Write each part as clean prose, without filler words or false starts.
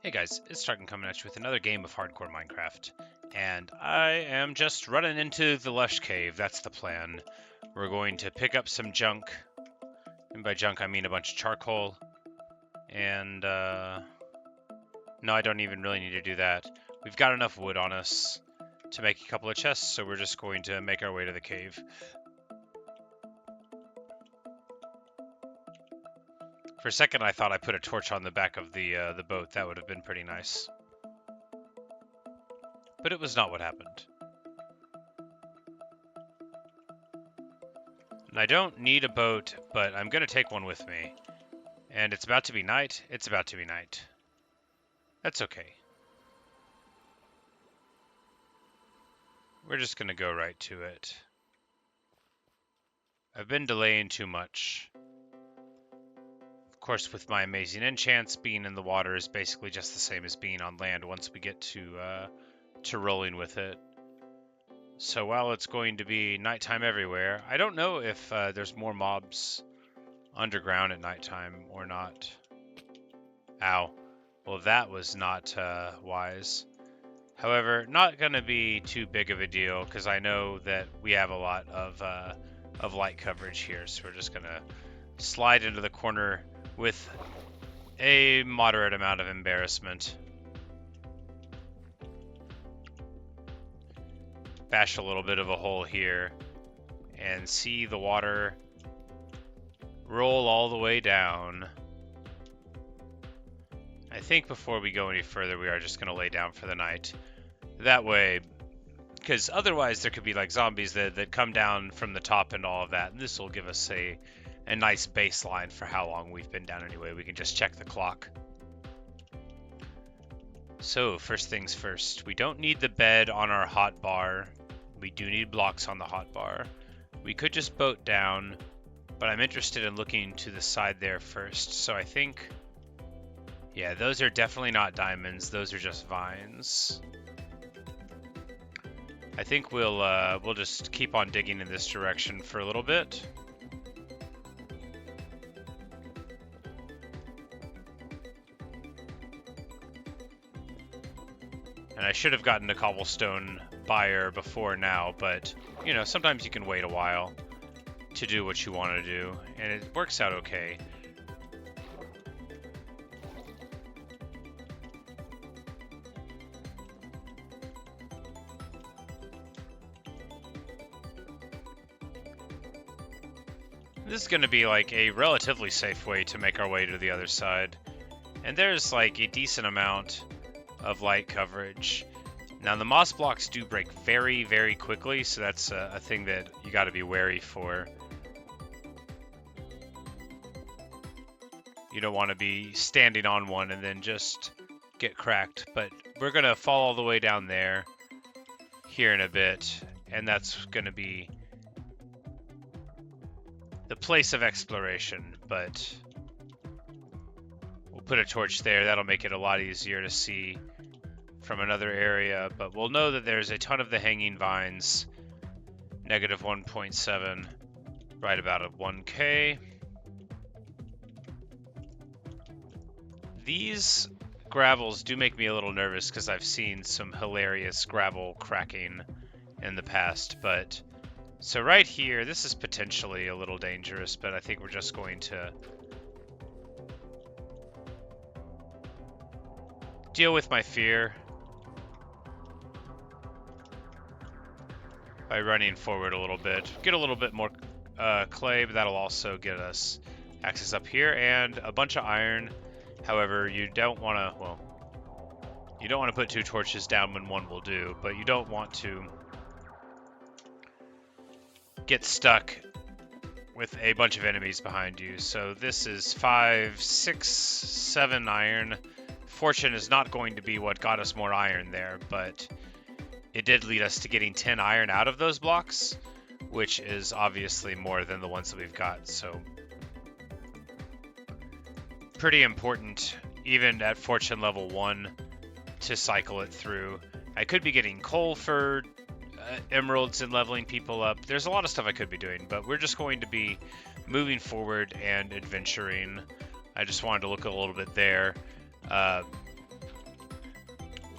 Hey guys, it's Tarkin coming at you with another game of hardcore Minecraft. And I am just running into the Lush cave, that's the plan. We're going to pick up some junk, and by junk I mean a bunch of charcoal. And, no, I don't even really need to do that. We've got enough wood on us to make a couple of chests, so we're just going to make our way to the cave. For a second I thought I put a torch on the back of the boat, that would have been pretty nice. But it was not what happened. And I don't need a boat, but I'm going to take one with me. And it's about to be night. It's about to be night. That's okay. We're just going to go right to it. I've been delaying too much. Of course, with my amazing enchants, being in the water is basically just the same as being on land once we get to rolling with it. So while it's going to be nighttime everywhere, I don't know if there's more mobs underground at nighttime or not. Ow. Well, that was not wise. However, not going to be too big of a deal because I know that we have a lot of light coverage here. So we're just going to slide into the corner with a moderate amount of embarrassment. Bash a little bit of a hole here and see the water roll all the way down. I think before we go any further, we are just going to lay down for the night. That way, because otherwise there could be like zombies that come down from the top and all of that. And this will give us a nice baseline for how long we've been down anyway. We can just check the clock. So, first things first, we don't need the bed on our hotbar. We do need blocks on the hotbar. We could just boat down, but I'm interested in looking to the side there first. So I think, yeah, those are definitely not diamonds. Those are just vines. I think we'll just keep on digging in this direction for a little bit. And I should have gotten a cobblestone buyer before now, but, you know, sometimes you can wait a while to do what you want to do, and it works out okay. This is going to be like a relatively safe way to make our way to the other side. And there's like a decent amount of light coverage. Now the moss blocks do break very, very quickly, so that's a thing that you got to be wary for. You don't want to be standing on one and then just get cracked, but we're going to fall all the way down there here in a bit, and that's going to be the place of exploration, but we'll put a torch there. That'll make it a lot easier to see from another area, but we'll know that there's a ton of the hanging vines. Negative 1.7, right about a 1K. These gravels do make me a little nervous because I've seen some hilarious gravel cracking in the past, but so right here, this is potentially a little dangerous, but I think we're just going to deal with my fear by running forward a little bit. Get a little bit more clay, but that'll also get us access up here and a bunch of iron. However, you don't want to, well, you don't want to put two torches down when one will do, but you don't want to get stuck with a bunch of enemies behind you. So this is 5, 6, 7 iron. Fortune is not going to be what got us more iron there, but it did lead us to getting 10 iron out of those blocks, which is obviously more than the ones that we've got. So pretty important, even at Fortune level 1, to cycle it through. I could be getting coal for emeralds and leveling people up. There's a lot of stuff I could be doing, but we're just going to be moving forward and adventuring. I just wanted to look a little bit there.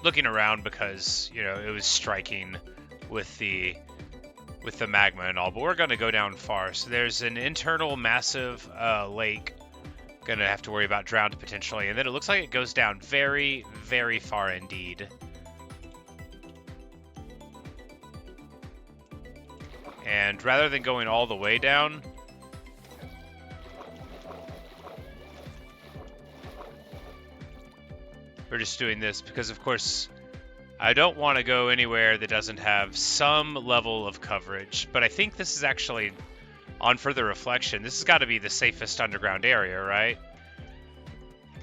looking around because, you know, it was striking with the magma and all, but we're going to go down far. So there's an internal massive lake. Going to have to worry about drowned potentially. And then it looks like it goes down very, very far indeed. And rather than going all the way down, we're just doing this because, of course, I don't want to go anywhere that doesn't have some level of coverage. But I think this is actually, on further reflection, this has got to be the safest underground area, right?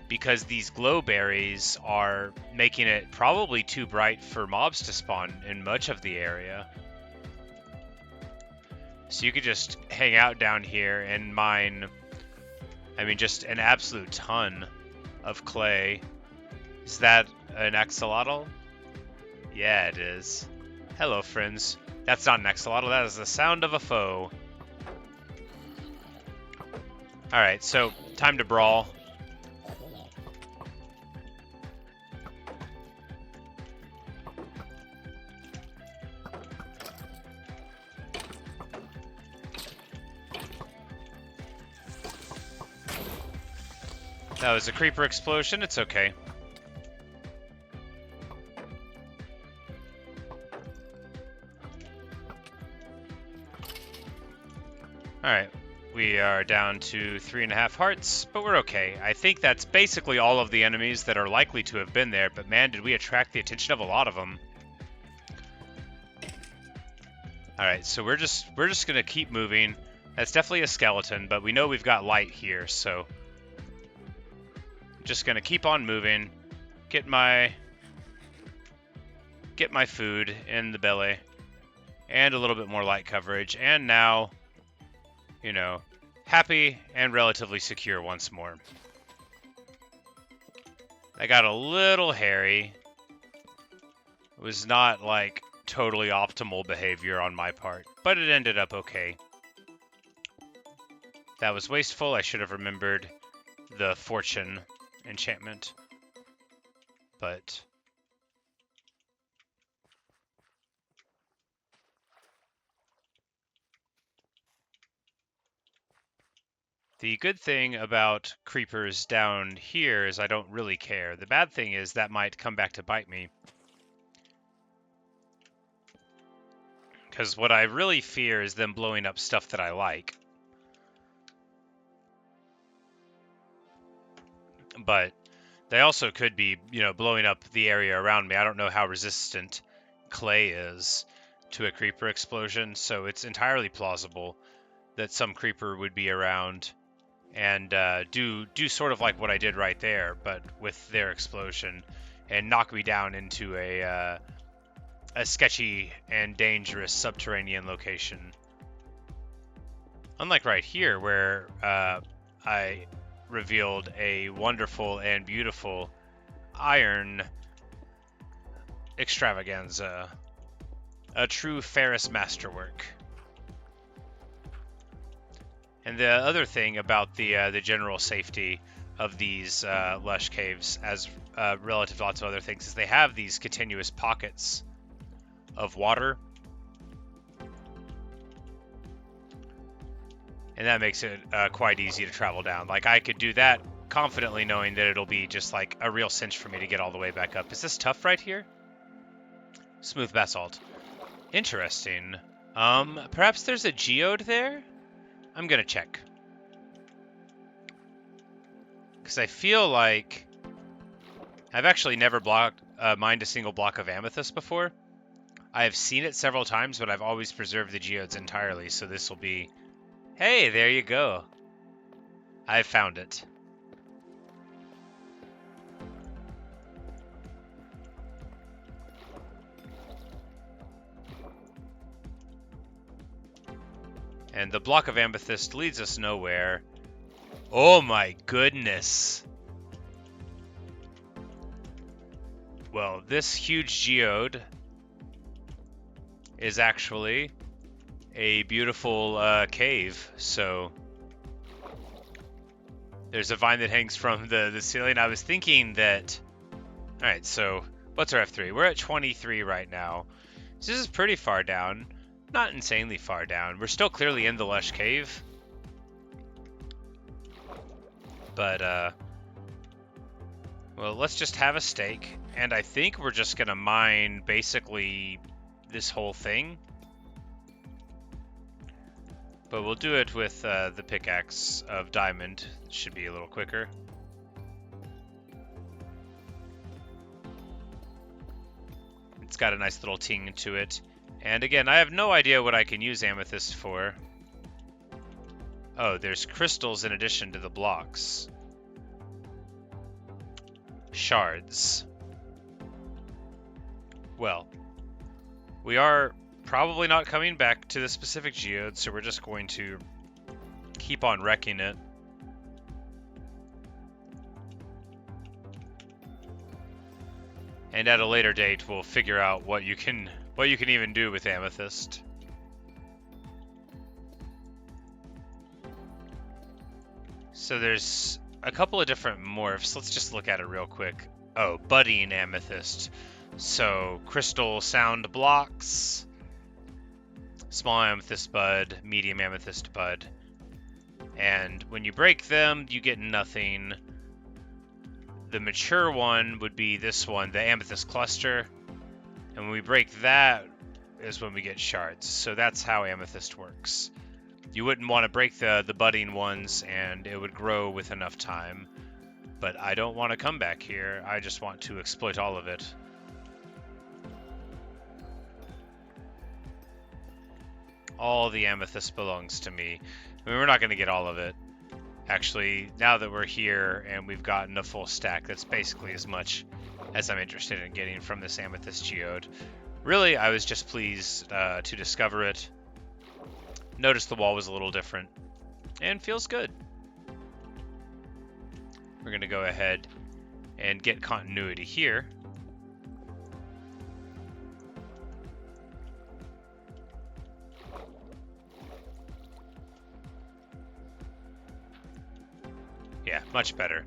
Because these glow berries are making it probably too bright for mobs to spawn in much of the area. So you could just hang out down here and mine, I mean, just an absolute ton of clay. Is that an axolotl? Yeah, it is. Hello, friends. That's not an axolotl, that is the sound of a foe. Alright, so time to brawl. That was a creeper explosion, it's okay. Alright, we are down to 3.5 hearts, but we're okay. I think that's basically all of the enemies that are likely to have been there, but man, did we attract the attention of a lot of them. Alright, so we're just gonna keep moving. That's definitely a skeleton, but we know we've got light here, so just gonna keep on moving, get my food in the belly, and a little bit more light coverage, and now, you know, happy and relatively secure once more. I got a little hairy. It was not like totally optimal behavior on my part, but it ended up okay. That was wasteful. I should have remembered the fortune enchantment, but the good thing about creepers down here is I don't really care. The bad thing is that might come back to bite me, because what I really fear is them blowing up stuff that I like. But they also could be, you know, blowing up the area around me. I don't know how resistant clay is to a creeper explosion, so it's entirely plausible that some creeper would be around and do sort of like what I did right there, but with their explosion, and knock me down into a sketchy and dangerous subterranean location. Unlike right here, where I revealed a wonderful and beautiful iron extravaganza, a true Ferris masterwork. And the other thing about the general safety of these lush caves, as relative to lots of other things, is they have these continuous pockets of water, and that makes it quite easy to travel down. Like, I could do that confidently knowing that it'll be just like a real cinch for me to get all the way back up. Is this tough right here? Smooth basalt. Interesting. Perhaps there's a geode there? I'm gonna check. Because I feel like I've actually never mined a single block of amethyst before. I have seen it several times, but I've always preserved the geodes entirely, so this will be... Hey, there you go. I've found it. And the block of amethyst leads us nowhere. Oh my goodness. Well, this huge geode is actually a beautiful cave, so there's a vine that hangs from the ceiling. I was thinking that... Alright, so What's our F3? We're at 23 right now. So this is pretty far down. Not insanely far down. We're still clearly in the Lush Cave. But, well, let's just have a stake. And I think we're just going to mine basically this whole thing. But we'll do it with the pickaxe of diamond. Should be a little quicker. It's got a nice little ting to it. And again, I have no idea what I can use amethyst for. Oh, there's crystals in addition to the blocks. Shards. Well, we are probably not coming back to the specific geode, so we're just going to keep on wrecking it. And at a later date, we'll figure out what you can even do with amethyst. So there's a couple of different morphs. Let's just look at it real quick. Oh, budding amethyst. So crystal sound blocks, small amethyst bud, medium amethyst bud. And when you break them, you get nothing. The mature one would be this one, the amethyst cluster. And when we break that is when we get shards. So that's how amethyst works. You wouldn't want to break the budding ones, and it would grow with enough time. But I don't want to come back here. I just want to exploit all of it. All the amethyst belongs to me. I mean, we're not going to get all of it. Actually, now that we're here and we've gotten a full stack, that's basically as much as I'm interested in getting from this amethyst geode. Really, I was just pleased to discover it. Noticed the wall was a little different and feels good. We're going to go ahead and get continuity here. Yeah, much better.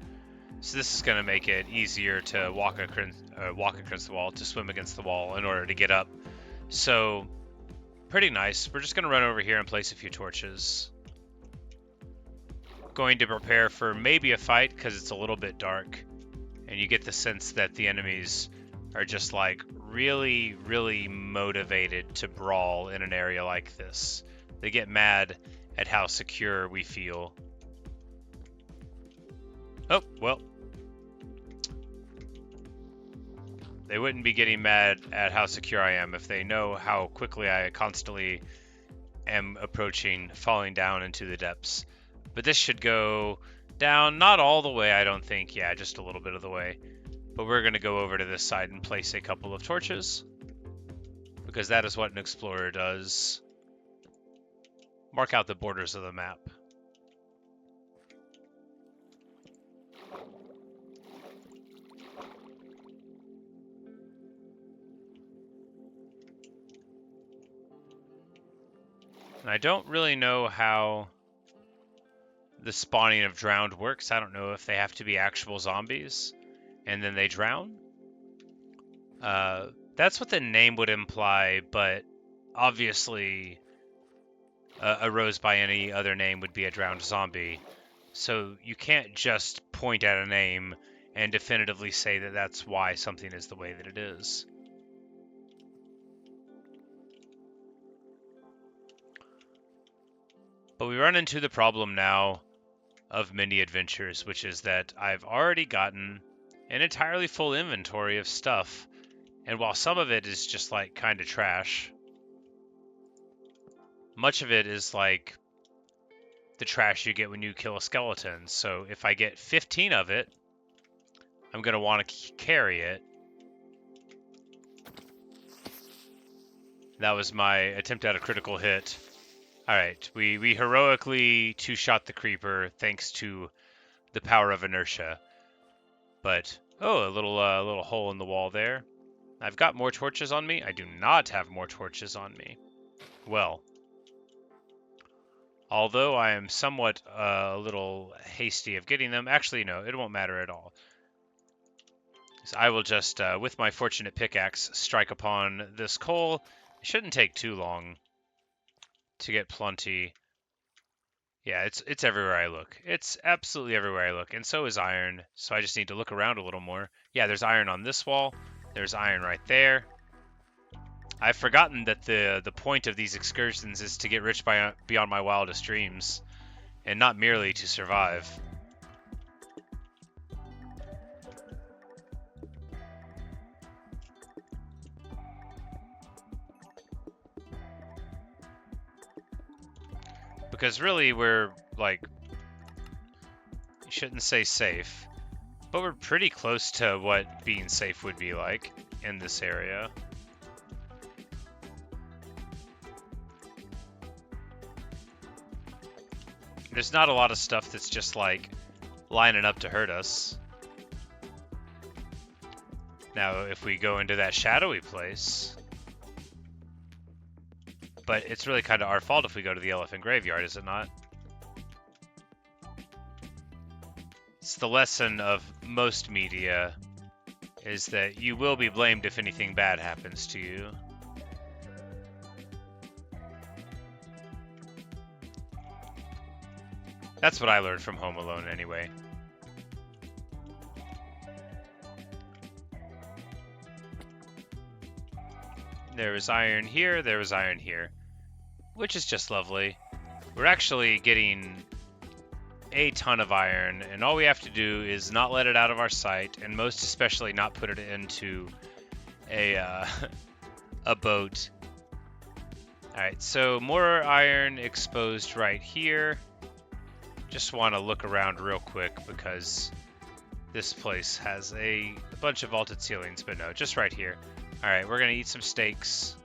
So this is going to make it easier to walk against the wall, to swim against the wall in order to get up. So, pretty nice. We're just going to run over here and place a few torches. Going to prepare for maybe a fight because it's a little bit dark. And you get the sense that the enemies are just like really, really motivated to brawl in an area like this. They get mad at how secure we feel. Oh, well. They wouldn't be getting mad at how secure I am if they know how quickly I constantly am approaching falling down into the depths. But this should go down, not all the way, I don't think. Yeah, just a little bit of the way. But we're going to go over to this side and place a couple of torches, because that is what an explorer does. Mark out the borders of the map. And I don't really know how the spawning of drowned works. I don't know if they have to be actual zombies and then they drown. That's what the name would imply, but obviously a rose by any other name would be a drowned zombie. So you can't just point at a name and definitively say that that's why something is the way that it is. But we run into the problem now of mini adventures, which is that I've already gotten an entirely full inventory of stuff. And while some of it is just like kind of trash, much of it is like the trash you get when you kill a skeleton. So if I get 15 of it, I'm going to want to carry it. That was my attempt at a critical hit. Alright, we heroically two-shot the creeper thanks to the power of inertia. But, oh, a little hole in the wall there. I've got more torches on me. I do not have more torches on me. Well, although I am somewhat a little hasty of getting them, actually no, it won't matter at all. So I will just, with my fortunate pickaxe, strike upon this coal. It shouldn't take too long to get plenty. Yeah, it's everywhere I look. It's absolutely everywhere I look, and so is iron. So I just need to look around a little more. Yeah, there's iron on this wall. There's iron right there. I've forgotten that the point of these excursions is to get rich beyond my wildest dreams, and not merely to survive. Because really, we're, like, you shouldn't say safe, but we're pretty close to what being safe would be like in this area. There's not a lot of stuff that's just, like, lining up to hurt us. Now, if we go into that shadowy place... But it's really kind of our fault if we go to the elephant graveyard, is it not? It's the lesson of most media, is that you will be blamed if anything bad happens to you. That's what I learned from Home Alone anyway. There was iron here, there was iron here, which is just lovely. We're actually getting a ton of iron, and all we have to do is not let it out of our sight, and most especially not put it into a a boat. Alright, so more iron exposed right here. Just want to look around real quick because this place has a bunch of vaulted ceilings, but no, just right here. Alright, we're going to eat some steaks.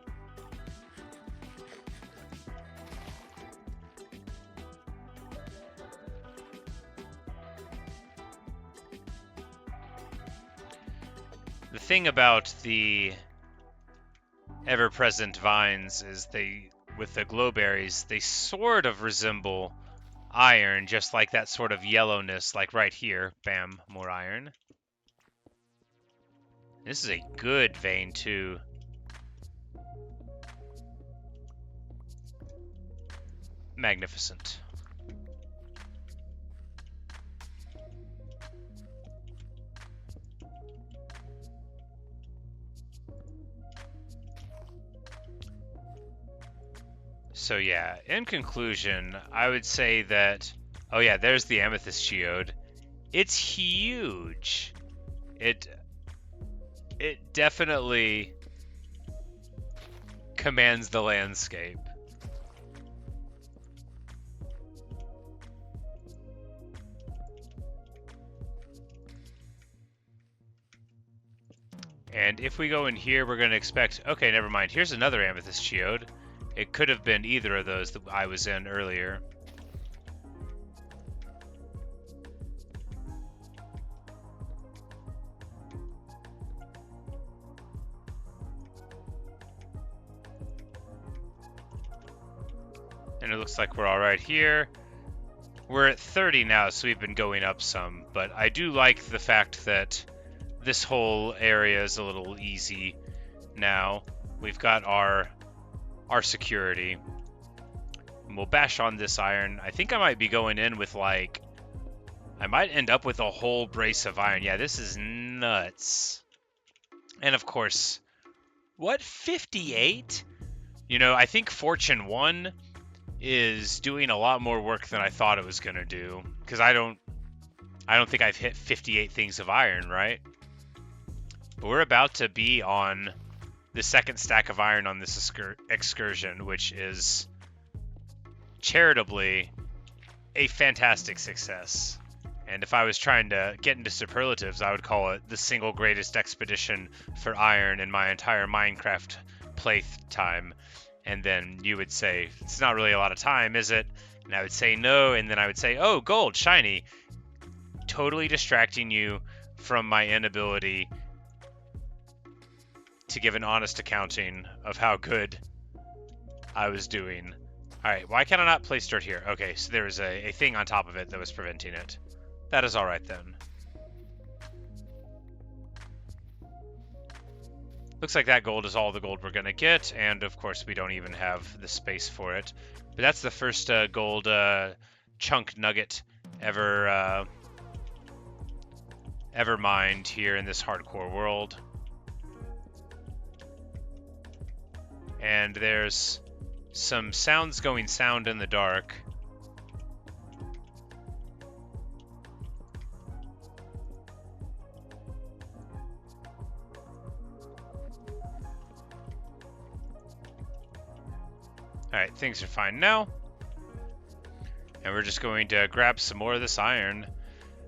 The thing about the ever-present vines is with the glowberries, they sort of resemble iron, just like that sort of yellowness, like right here. Bam, more iron. This is a good vein, too. Magnificent. So yeah, in conclusion, I would say that... Oh yeah, there's the amethyst geode. It's huge. It definitely commands the landscape. And if we go in here, we're going to expect... Okay, never mind. Here's another amethyst geode. It could have been either of those that I was in earlier. And it looks like we're all right here. We're at 30 now, so we've been going up some. But I do like the fact that this whole area is a little easy now. We've got our security. And we'll bash on this iron. I think I might be going in with, like... I might end up with a whole brace of iron. Yeah, this is nuts. And of course... What? 58? You know, I think Fortune 1 is doing a lot more work than I thought it was going to do. Because I don't think I've hit 58 things of iron, right? But we're about to be on the second stack of iron on this excursion, which is charitably a fantastic success. And if I was trying to get into superlatives, I would call it the single greatest expedition for iron in my entire Minecraft playtime. And then you would say, it's not really a lot of time, is it? And I would say no, and then I would say, oh, gold, shiny. Totally distracting you from my inability to give an honest accounting of how good I was doing. Alright, why can I not place dirt here? Okay, so there was a thing on top of it that was preventing it. That is alright then. Looks like that gold is all the gold we're going to get, and of course we don't even have the space for it. But that's the first gold chunk nugget ever mined here in this hardcore world. And there's some sounds going sound in the dark. Alright, things are fine now. And we're just going to grab some more of this iron.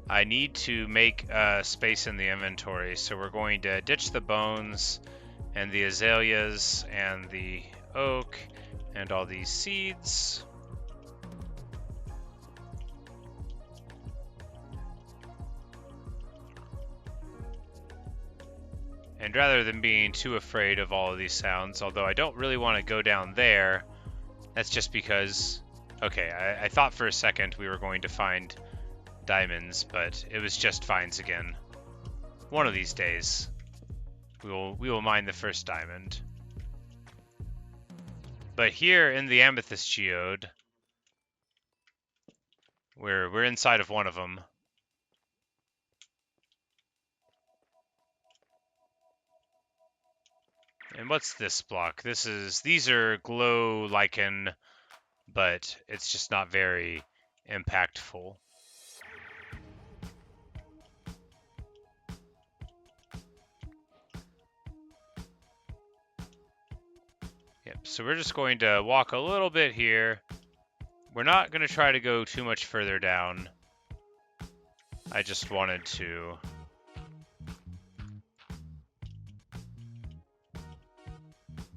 I need to make space in the inventory, so we're going to ditch the bones and the azaleas and the oak and all these seeds. And rather than being too afraid of all of these sounds, although I don't really want to go down there, that's just because, okay, I thought for a second we were going to find diamonds, but it was just finds again. One of these days, we will mine the first diamond. But here in the amethyst geode, we're inside of one of them. And what's this block? These are glow lichen, but it's just not very impactful. Yep, so we're just going to walk a little bit here. We're not going to try to go too much further down. I just wanted to.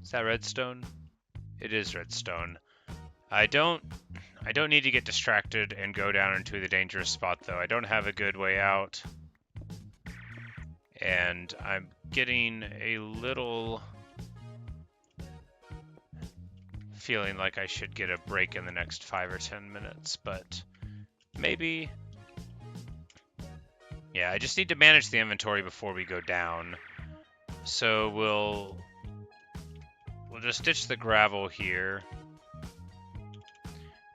Is that redstone? It is redstone. I don't need to get distracted and go down into the dangerous spot, though. I don't have a good way out. And I'm getting a little feeling like I should get a break in the next 5 or 10 minutes, but maybe. Yeah, I just need to manage the inventory before we go down. So we'll just ditch the gravel here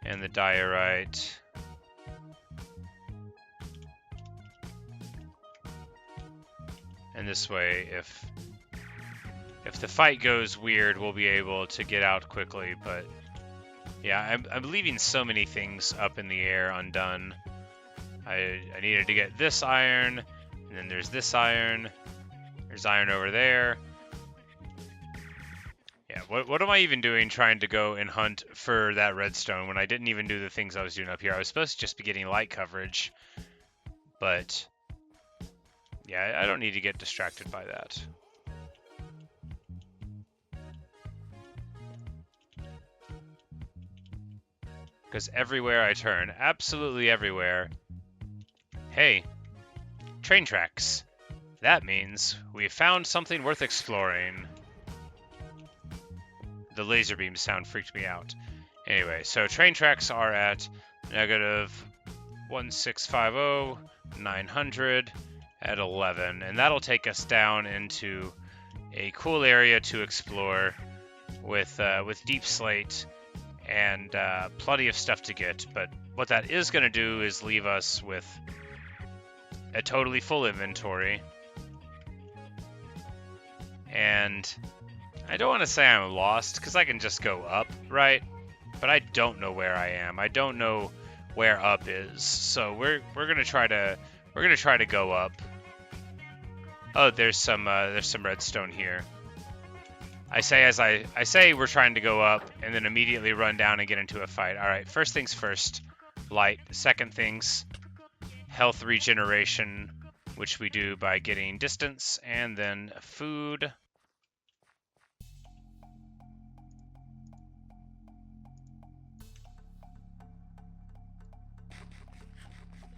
and the diorite. And this way, if the fight goes weird, we'll be able to get out quickly. But yeah, I'm leaving so many things up in the air undone. I needed to get this iron, and then there's this iron. There's iron over there. Yeah, what am I even doing trying to go and hunt for that redstone when I didn't even do the things I was doing up here? I was supposed to just be getting light coverage, but yeah, I don't need to get distracted by that. Because everywhere I turn, absolutely everywhere, hey, train tracks. That means we found something worth exploring. The laser beam sound freaked me out. Anyway, so train tracks are at negative 1650, 900 at 11, and that'll take us down into a cool area to explore with deep slate and plenty of stuff to get. But what that is going to do is leave us with a totally full inventory. And I don't want to say I'm lost, because I can just go up, right? But I don't know where I am. I don't know where up is. So we're gonna try to go up. Oh, there's some redstone here. I say we're trying to go up and then immediately run down and get into a fight. All right, first things first, light. Second things, health regeneration, which we do by getting distance, and then food.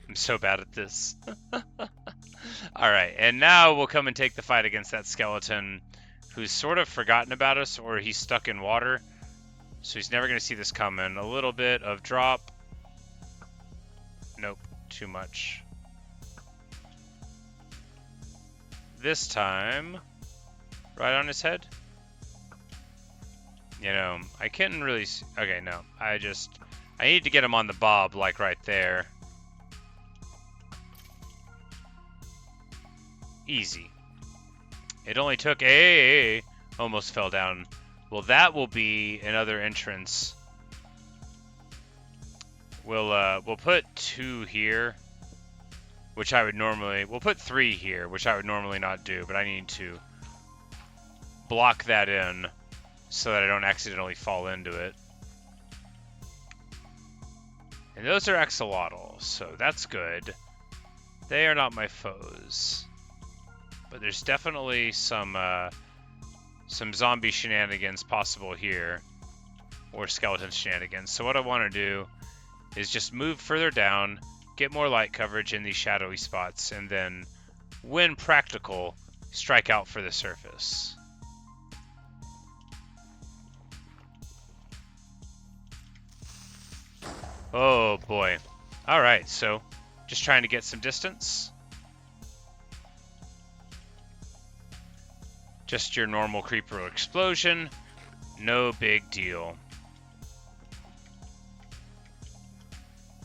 I'm so bad at this. Alright, and now we'll come and take the fight against that skeleton who's sort of forgotten about us, or he's stuck in water. So he's never going to see this coming. A little bit of drop. Nope, too much. This time, right on his head. You know, I couldn't really see. Okay, no. I need to get him on the bob, like right there. Easy. It only took almost fell down. Well, that will be another entrance. We'll put 2 here, which I would normally. We'll put 3 here, which I would normally not do, but I need to block that in so that I don't accidentally fall into it. And those are axolotls, so that's good. They are not my foes. But there's definitely some zombie shenanigans possible here, or skeleton shenanigans. So what I want to do is just move further down, get more light coverage in these shadowy spots, and then, when practical, strike out for the surface. Oh boy. Alright, so just trying to get some distance. Just your normal creeper explosion. No big deal.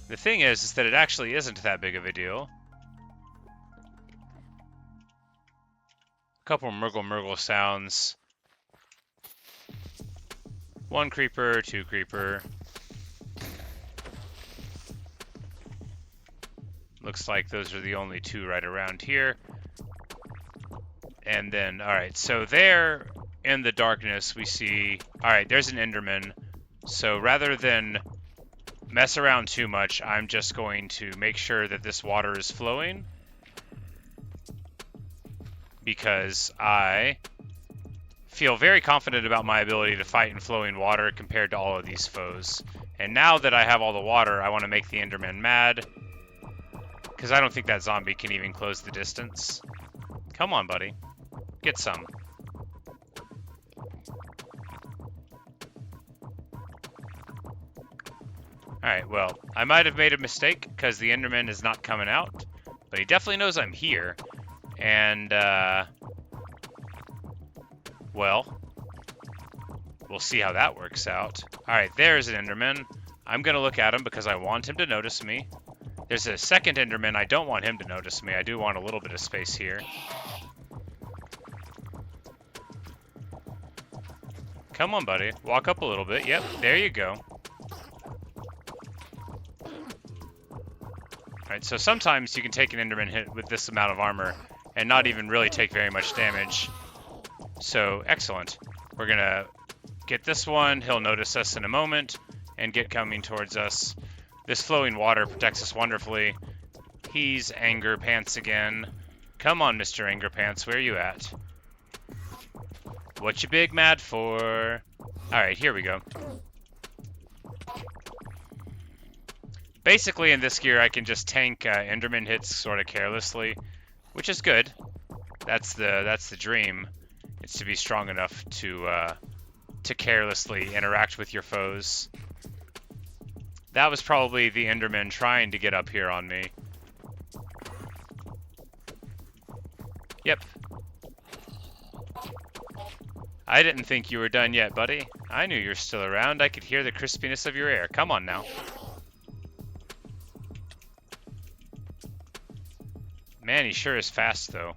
The thing is that it actually isn't that big of a deal. A couple murgle sounds. 1 creeper, 2 creeper. Looks like those are the only 2 right around here. And then, alright, so there in the darkness we see, alright, there's an Enderman. So rather than mess around too much, I'm just going to make sure that this water is flowing. Because I feel very confident about my ability to fight in flowing water compared to all of these foes. And now that I have all the water, I want to make the Enderman mad. Because I don't think that zombie can even close the distance. Come on, buddy. Get some. Alright, well, I might have made a mistake because the Enderman is not coming out. But he definitely knows I'm here. And, well, we'll see how that works out. Alright, there's an Enderman. I'm going to look at him because I want him to notice me. There's a second Enderman. I don't want him to notice me. I do want a little bit of space here. Come on, buddy. Walk up a little bit. Yep, there you go. Alright, so sometimes you can take an Enderman hit with this amount of armor and not even really take very much damage. So, excellent. We're gonna get this one. He'll notice us in a moment and get coming towards us. This flowing water protects us wonderfully. He's Anger Pants again. Come on, Mr. Anger Pants, where are you at? What you big mad for? Alright, here we go. Basically, in this gear, I can just tank Enderman hits sort of carelessly, which is good. That's the dream. It's to be strong enough to carelessly interact with your foes. That was probably the Enderman trying to get up here on me. Yep. I didn't think you were done yet, buddy. I knew you were still around. I could hear the crispiness of your air. Come on now. Man, he sure is fast, though.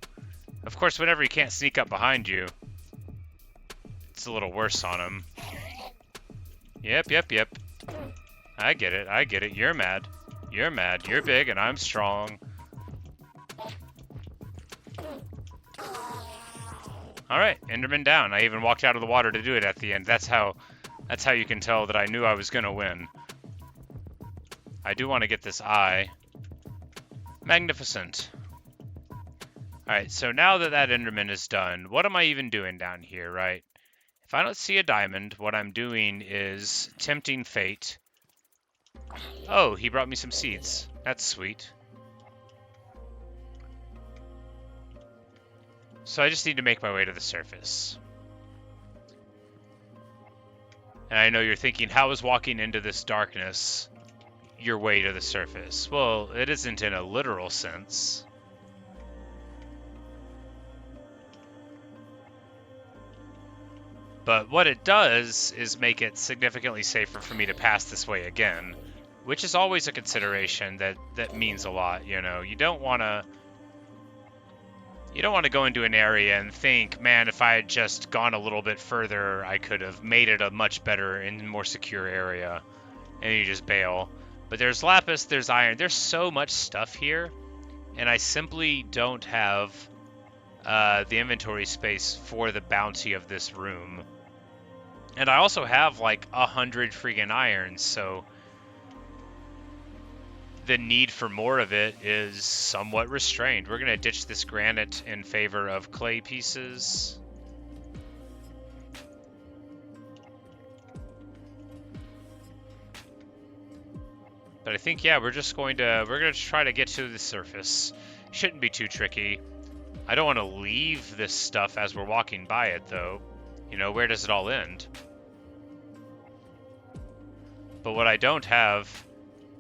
Of course, whenever he can't sneak up behind you, it's a little worse on him. Yep. I get it. You're mad. You're big, and I'm strong. Alright, Enderman down. I even walked out of the water to do it at the end. That's how you can tell that I knew I was gonna win. I do want to get this eye. Magnificent. Alright, so now that Enderman is done, what am I even doing down here, right? If I don't see a diamond, what I'm doing is tempting fate. Oh, he brought me some seeds. That's sweet. So I just need to make my way to the surface. And I know you're thinking, how is walking into this darkness your way to the surface? Well, it isn't in a literal sense. But what it does is make it significantly safer for me to pass this way again, which is always a consideration that means a lot. You know, you don't want to go into an area and think, man, if I had just gone a little bit further, I could have made it a much better and more secure area, and you just bail. But there's lapis, there's iron, there's so much stuff here, and I simply don't have the inventory space for the bounty of this room. And I also have like 100 freaking irons, so the need for more of it is somewhat restrained. We're going to ditch this granite in favor of clay pieces. But I think, yeah, we're going to try to get to the surface. Shouldn't be too tricky. I don't want to leave this stuff as we're walking by it, though. You know, where does it all end? But what I don't have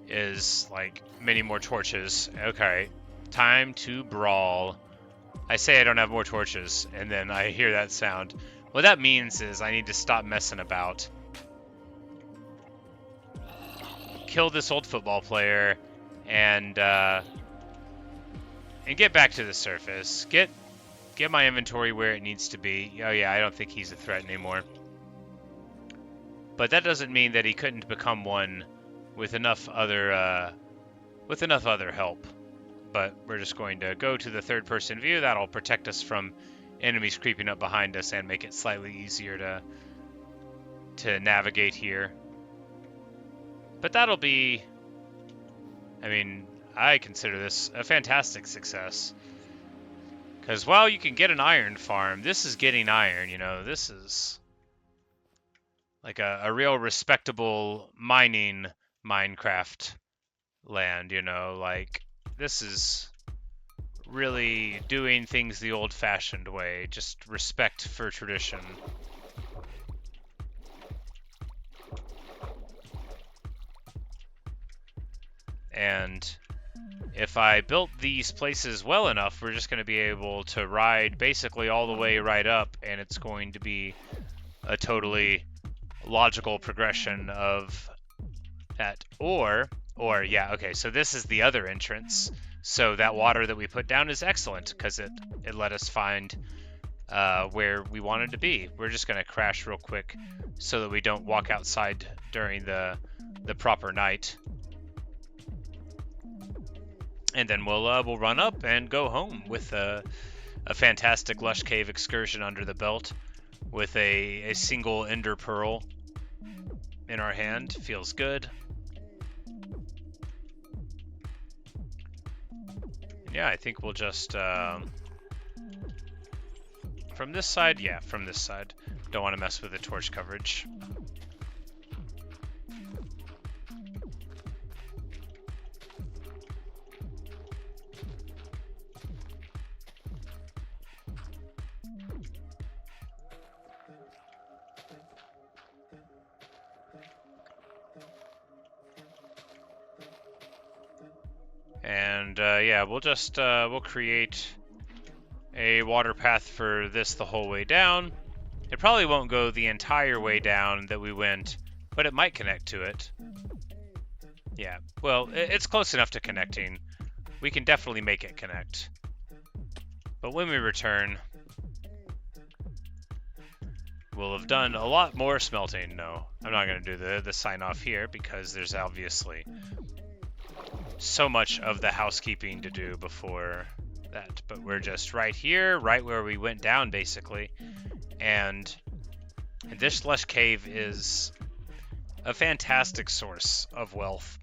is, like, many more torches. Okay, time to brawl. I say I don't have more torches, and then I hear that sound. What that means is I need to stop messing about. Kill this old football player, and get back to the surface. Get my inventory where it needs to be. Oh yeah, I don't think he's a threat anymore. But that doesn't mean that he couldn't become one with enough other help. But we're just going to go to the third-person view. That'll protect us from enemies creeping up behind us and make it slightly easier to navigate here. But that'll be, I mean, I consider this a fantastic success. Because while you can get an iron farm, this is getting iron, you know. This is like a real respectable mining Minecraft land, you know. Like, this is really doing things the old-fashioned way. Just respect for tradition. And if I built these places well enough, we're just going to be able to ride basically all the way right up, and it's going to be a totally logical progression of that. Or yeah, okay, so this is the other entrance. So that water that we put down is excellent because it let us find where we wanted to be. We're just going to crash real quick so that we don't walk outside during the proper night. And then we'll run up and go home with a fantastic Lush Cave excursion under the belt with a single ender pearl in our hand. Feels good. Yeah, I think we'll just from this side. Yeah, from this side. Don't want to mess with the torch coverage. And yeah, we'll create a water path for this the whole way down. It probably won't go the entire way down that we went, but it might connect to it. Yeah, well, it's close enough to connecting. We can definitely make it connect. But when we return, we'll have done a lot more smelting. No, I'm not going to do the sign off here because there's obviously so much of the housekeeping to do before that. But we're just right here, right where we went down, basically. And this Lush Cave is a fantastic source of wealth.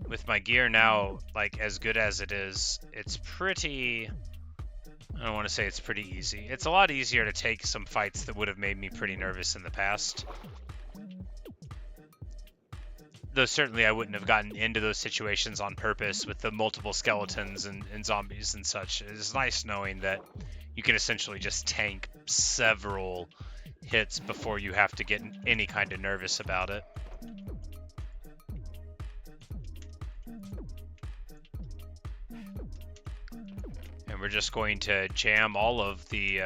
With my gear now, like, as good as it is, it's pretty... I don't want to say it's pretty easy. It's a lot easier to take some fights that would have made me pretty nervous in the past. Though certainly I wouldn't have gotten into those situations on purpose with the multiple skeletons and zombies and such. It's nice knowing that you can essentially just tank several hits before you have to get any kind of nervous about it. And we're just going to jam all of the...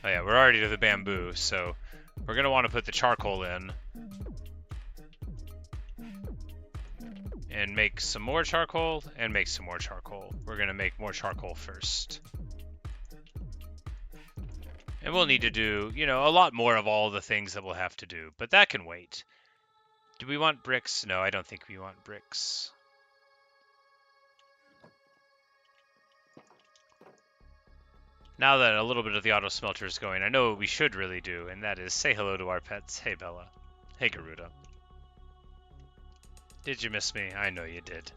Oh yeah, we're already to the bamboo, so we're going to want to put the charcoal in. And make some more charcoal, and make some more charcoal. We're going to make more charcoal first. And we'll need to do, you know, a lot more of all the things that we'll have to do, but that can wait. Do we want bricks? No, I don't think we want bricks. Now that a little bit of the auto smelter is going, I know what we should really do, and that is say hello to our pets. Hey, Bella. Hey, Garuda. Did you miss me? I know you did.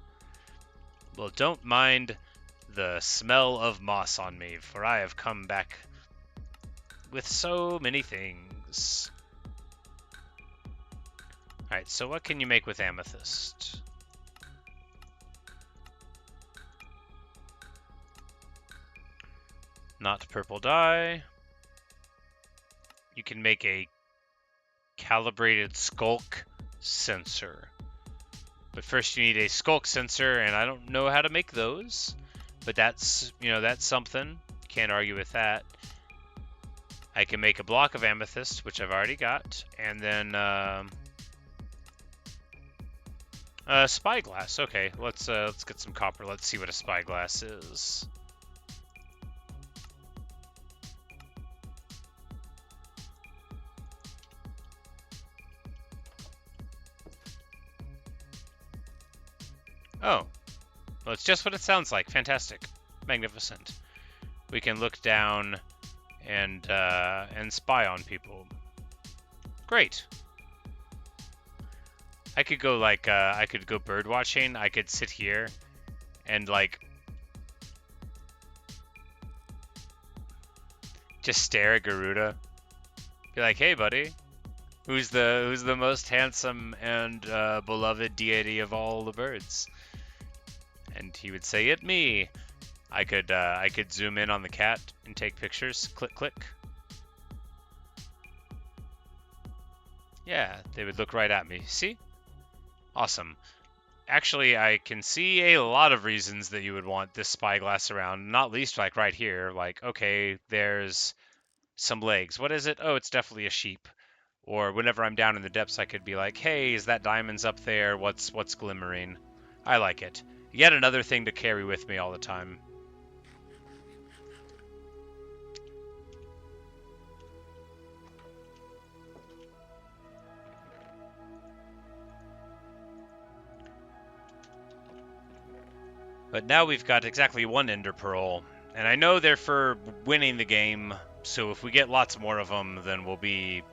Well, don't mind the smell of moss on me, for I have come back with so many things. Alright, so what can you make with amethyst? Not purple dye. You can make a calibrated skulk sensor. But first you need a skulk sensor, and I don't know how to make those. But that's, you know, that's something. Can't argue with that. I can make a block of amethyst, which I've already got, and then spyglass. Okay, let's get some copper. Let's see what a spyglass is. Oh, well, it's just what it sounds like. Fantastic, magnificent. We can look down and spy on people. Great. I could go like I could go bird watching. I could sit here and like just stare at Garuda. Be like, "Hey, buddy, who's the most handsome and beloved deity of all the birds?" And he would say, "It me." I could zoom in on the cat and take pictures. Click, click. Yeah, they would look right at me. See? Awesome. Actually, I can see a lot of reasons that you would want this spyglass around, not least like right here. Like, okay, there's some legs. What is it? Oh, it's definitely a sheep. Or whenever I'm down in the depths, I could be like, hey, is that diamonds up there? What's glimmering? I like it. Yet another thing to carry with me all the time. But now we've got exactly one ender pearl, and I know they're for winning the game, so if we get lots more of them, then we'll be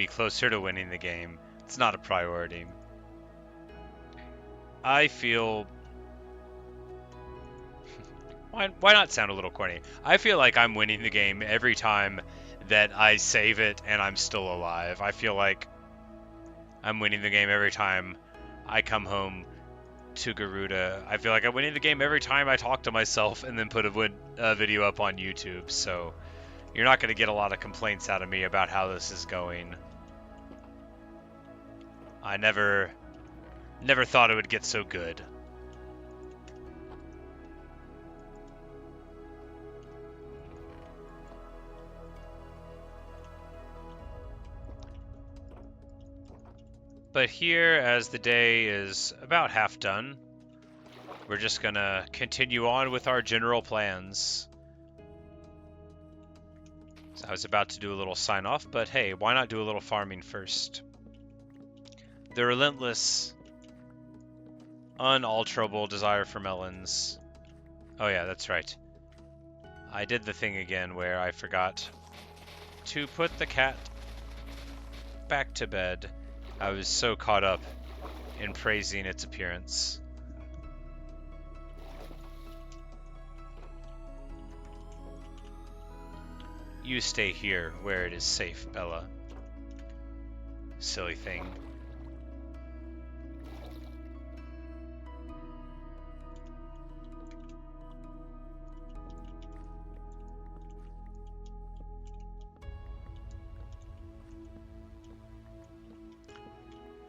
closer to winning the game. It's not a priority. I feel... why not sound a little corny? I feel like I'm winning the game every time that I save it and I'm still alive. I feel like I'm winning the game every time I come home to Garuda. I feel like I'm winning the game every time I talk to myself and then put a video up on YouTube, so you're not going to get a lot of complaints out of me about how this is going. I never thought it would get so good. But here, as the day is about half done, we're just gonna continue on with our general plans. So I was about to do a little sign off, but hey, why not do a little farming first? The relentless, unalterable desire for melons. Oh yeah, that's right. I did the thing again where I forgot to put the cat back to bed. I was so caught up in praising its appearance. You stay here where it is safe, Bella. Silly thing.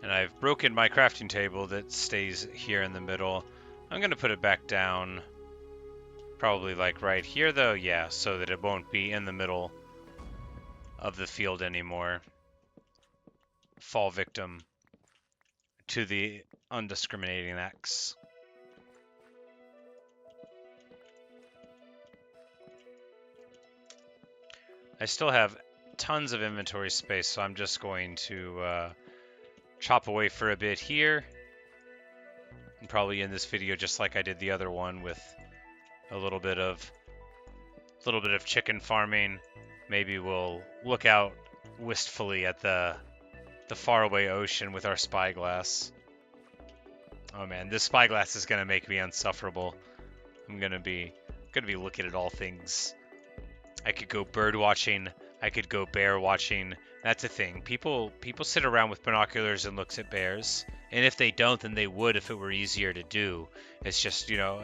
And And I've broken my crafting table that stays here in the middle. I'm going to put it back down. Probably like right here though, yeah, so that it won't be in the middle of the field anymore. Fall victim to the undiscriminating axe. I still have tons of inventory space, so I'm just going to chop away for a bit here. And probably end this video just like I did the other one, with a little bit of chicken farming. Maybe we'll look out wistfully at the faraway ocean with our spyglass. Oh man, this spyglass is gonna make me insufferable. I'm gonna be looking at all things. I could go bird watching. I could go bear watching. That's a thing. People sit around with binoculars and looks at bears, and if they don't, then they would if it were easier to do. It's just, you know,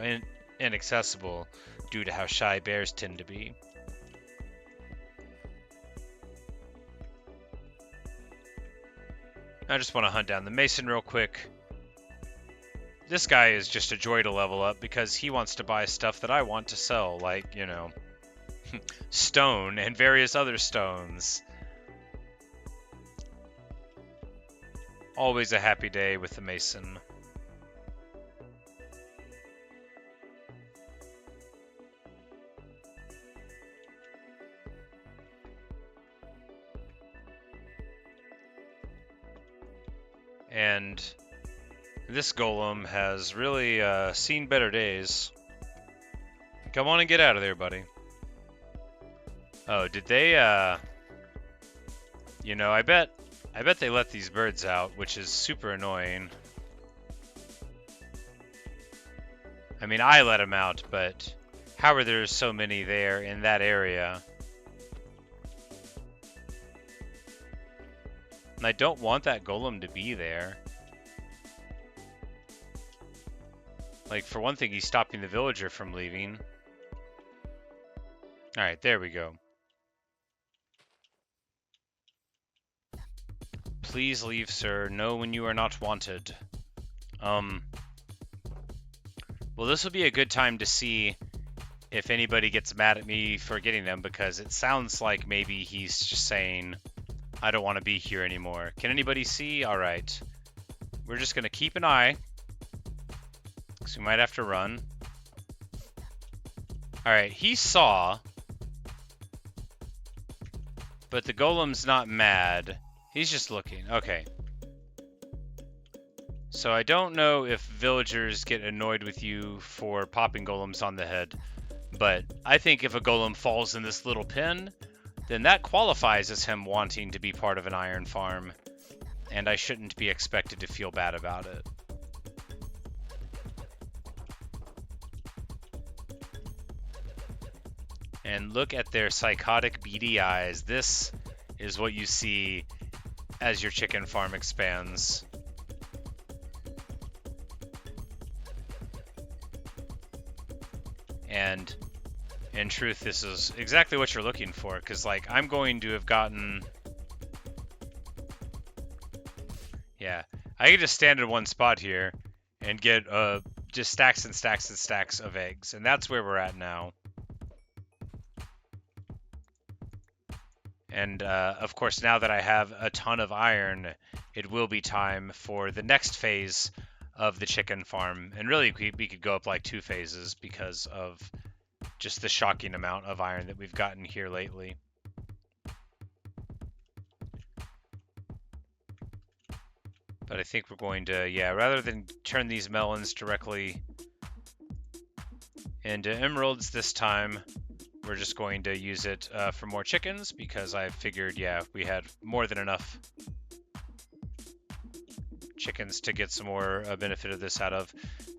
inaccessible due to how shy bears tend to be. I just want to hunt down the mason real quick. This guy is just a joy to level up because he wants to buy stuff that I want to sell, like, you know, stone and various other stones. Always a happy day with the mason. And this golem has really seen better days. Come on and get out of there, buddy. Oh, did they, you know, I bet they let these birds out, which is super annoying. I mean, I let them out, but how are there so many there in that area? And I don't want that golem to be there. Like, for one thing, he's stopping the villager from leaving. Alright, there we go. Please leave, sir. Know when you are not wanted. Well, this will be a good time to see if anybody gets mad at me for getting them, because it sounds like maybe he's just saying, I don't want to be here anymore. Can anybody see? Alright. We're just going to keep an eye, because we might have to run. Alright, he saw, but the golem's not mad. He's just looking. Okay. So I don't know if villagers get annoyed with you for popping golems on the head, but I think if a golem falls in this little pen, then that qualifies as him wanting to be part of an iron farm, and I shouldn't be expected to feel bad about it. And look at their psychotic beady eyes. This is what you see as your chicken farm expands. And in truth, this is exactly what you're looking for, because, like, I'm going to have gotten... Yeah, I could just stand in one spot here and get just stacks and stacks and stacks of eggs, and that's where we're at now. And, of course, now that I have a ton of iron, it will be time for the next phase of the chicken farm. And really, we could go up like 2 phases because of just the shocking amount of iron that we've gotten here lately. But I think we're going to, yeah, rather than turn these melons directly into emeralds this time, we're just going to use it for more chickens, because I figured, yeah, we had more than enough chickens to get some more benefit of this out of.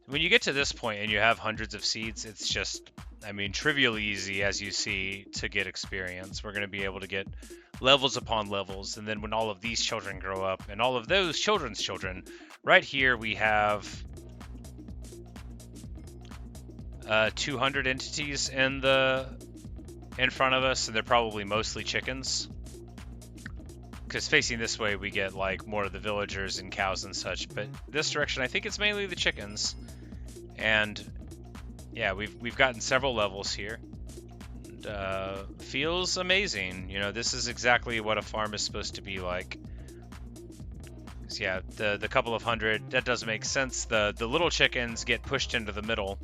When you get to this point and you have hundreds of seeds, it's just, I mean, trivially easy, as you see, to get experience. We're going to be able to get levels upon levels, and then when all of these children grow up, and all of those children's children, right here we have 200 entities in front of us, and they're probably mostly chickens. because facing this way we get like more of the villagers and cows and such, but this direction I think it's mainly the chickens. And yeah, we've gotten several levels here. And, feels amazing. You know, this is exactly what a farm is supposed to be like. So yeah, the couple of hundred, that does make sense. The little chickens get pushed into the middle.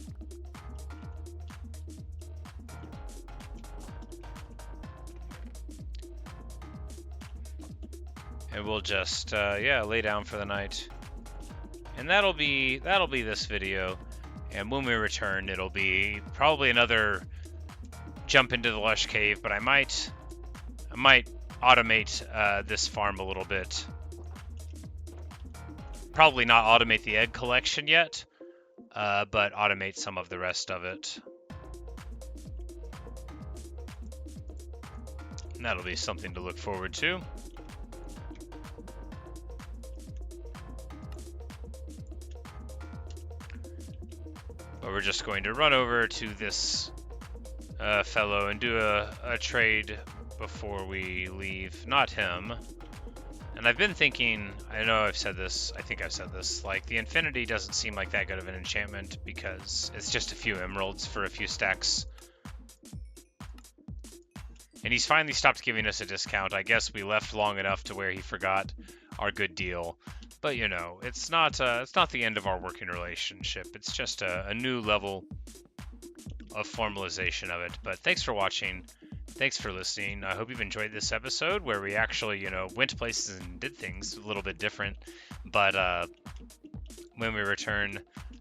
And we'll just yeah, lay down for the night. And that'll be this video. And when we return, it'll be probably another jump into the Lush Cave, but I might automate this farm a little bit. Probably not automate the egg collection yet, but automate some of the rest of it. And that'll be something to look forward to. But we're just going to run over to this fellow and do a trade before we leave. Not him. And I've been thinking, I know I've said this, I think I've said this, like the Infinity doesn't seem like that good of an enchantment because it's just a few emeralds for a few stacks. And he's finally stopped giving us a discount. I guess we left long enough to where he forgot our good deal. But you know, it's not the end of our working relationship. It's just a new level of formalization of it. But thanks for watching. Thanks for listening. I hope you've enjoyed this episode where we actually, you know, went places and did things a little bit different. But when we return,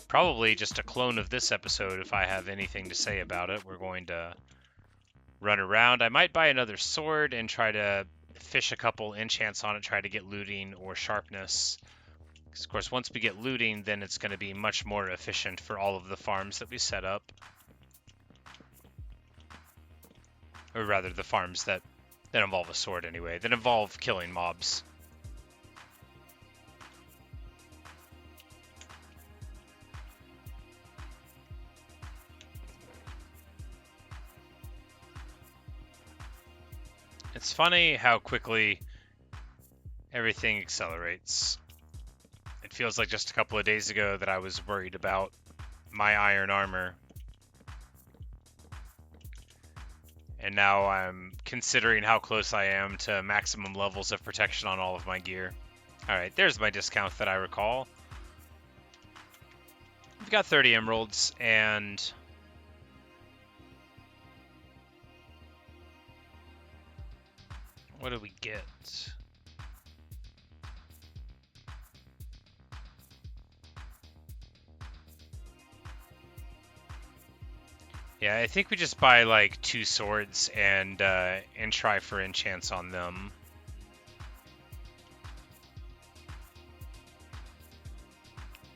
probably just a clone of this episode if I have anything to say about it. We're going to run around. I might buy another sword and try to fish a couple enchants on it, try to get looting or sharpness. Because of course, once we get looting, then it's going to be much more efficient for all of the farms that we set up. Or rather, the farms that involve a sword anyway, that involve killing mobs. It's funny how quickly everything accelerates. It feels like just a couple of days ago that I was worried about my iron armor. And now I'm considering how close I am to maximum levels of protection on all of my gear. Alright, there's my discount that I recall. We've got 30 emeralds, and what do we get? Yeah, I think we just buy like 2 swords and try for enchants on them.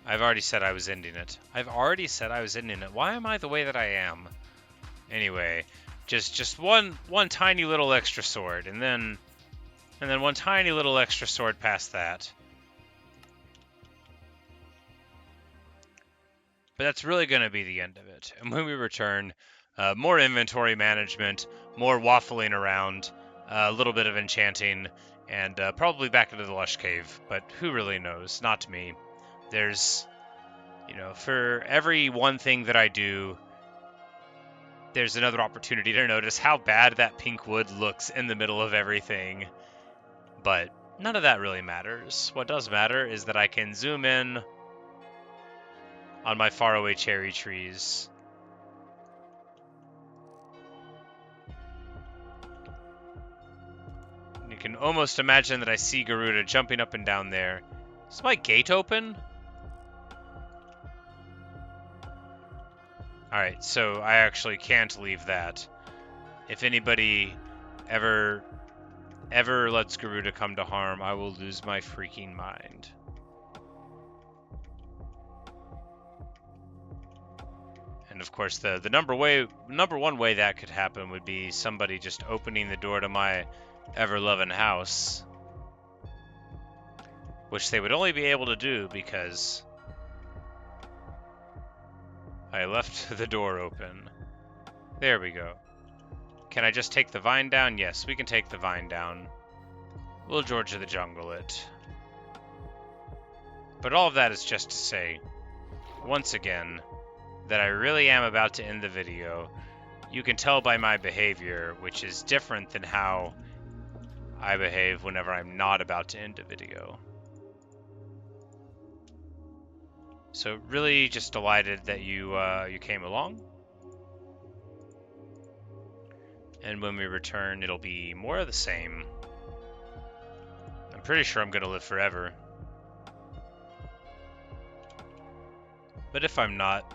I've already said I was ending it. Why am I the way that I am? Anyway, just one tiny little extra sword, and then one tiny little extra sword past that. But that's really going to be the end of it. And when we return, more inventory management, more waffling around, a little bit of enchanting, and probably back into the Lush Cave. But who really knows? Not me. There's, you know, for every one thing that I do, there's another opportunity to notice how bad that pink wood looks in the middle of everything. But none of that really matters. What does matter is that I can zoom in on my faraway cherry trees. You can almost imagine that I see Garuda jumping up and down there. Is my gate open? Alright, so I actually can't leave that. If anybody ever lets Garuda come to harm, I will lose my freaking mind. And of course, the number one way that could happen would be somebody just opening the door to my ever-loving house, which they would only be able to do because I left the door open. There we go. Can I just take the vine down? Yes, we can take the vine down. We'll George of the Jungle it. But all of that is just to say, once again, that I really am about to end the video. You can tell by my behavior, which is different than how I behave whenever I'm not about to end a video. So really just delighted that you came along. And when we return, it'll be more of the same. I'm pretty sure I'm gonna live forever. But if I'm not,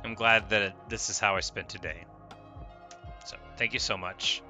I'm glad that this is how I spent today. So, thank you so much.